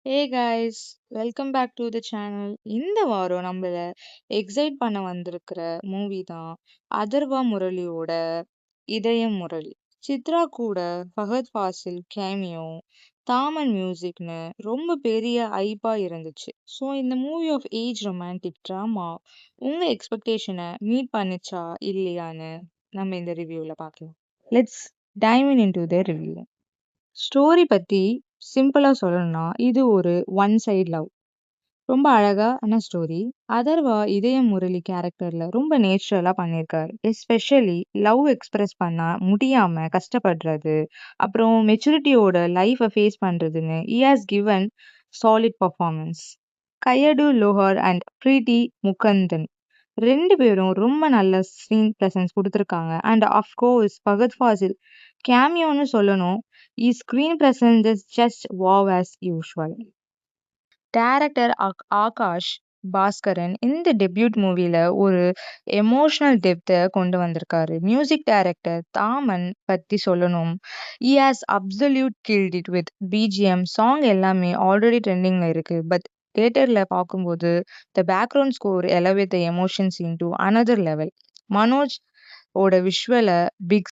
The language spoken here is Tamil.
Hey guys, welcome back to the channel. இந்த வாரம் நம்மள எக்ஸைட் பண்ண வந்திருக்கிற மூவி தான் அதர்வா முரளியோட இதயம் முரளி. சித்ரா கூட ஃபஹத் ஃபாசில் கேமியோ, தாமன் மியூசிக்னு ரொம்ப பெரிய ஐப்பா இருந்துச்சு. ஸோ இந்த movie of age romantic drama உங்க எக்ஸ்பெக்டேஷனை மீட் பண்ணுச்சா இல்லையான்னு நம்ம இந்த ரிவ்யூவில் பார்க்கலாம். Let's dive into the review. Story பத்தி சிம்பிளா சொல்லணும்னா இது ஒரு ஒன் சைடு லவ். ரொம்ப அழகான ஸ்டோரி. அதர்வா இதயம் முரளி கேரக்டர்ல ரொம்ப நேச்சுரலா பண்ணியிருக்காரு. எஸ்பெஷலி லவ் எக்ஸ்பிரஸ் பண்ண முடியாம கஷ்டப்படுறது, அப்புறம் மெச்சூரிட்டியோட லைஃபை ஃபேஸ் பண்றதுன்னு he has given solid performance. Kayadu Lohar and Preethi Mukundan ரெண்டு பேரும் ரொம்ப நல்ல ஸ்க்ரீன் ப்ரெசன்ஸ் கொடுத்துருக்காங்க. அண்ட் அஃப்கோர்ஸ் ஃபகத் ஃபாசில் கேமியோன்னு சொல்லணும். Screen presence is just wow as usual. Director Akash Baskaran இந்த டெபியூட் மூவில ஒரு எமோஷனல் டெப்த்தை கொண்டு வந்திருக்காரு. மியூசிக் டைரக்டர் தாமன் பத்தி சொல்லணும். he has absolute killed it with BGM song எல்லாமே ஆல்ரெடி ட்ரெண்டிங்ல இருக்கு. பட் தியேட்டர்ல பார்க்கும்போது the background score elevate the emotions into another level. Manoj ஓட விஷுவலை பிக்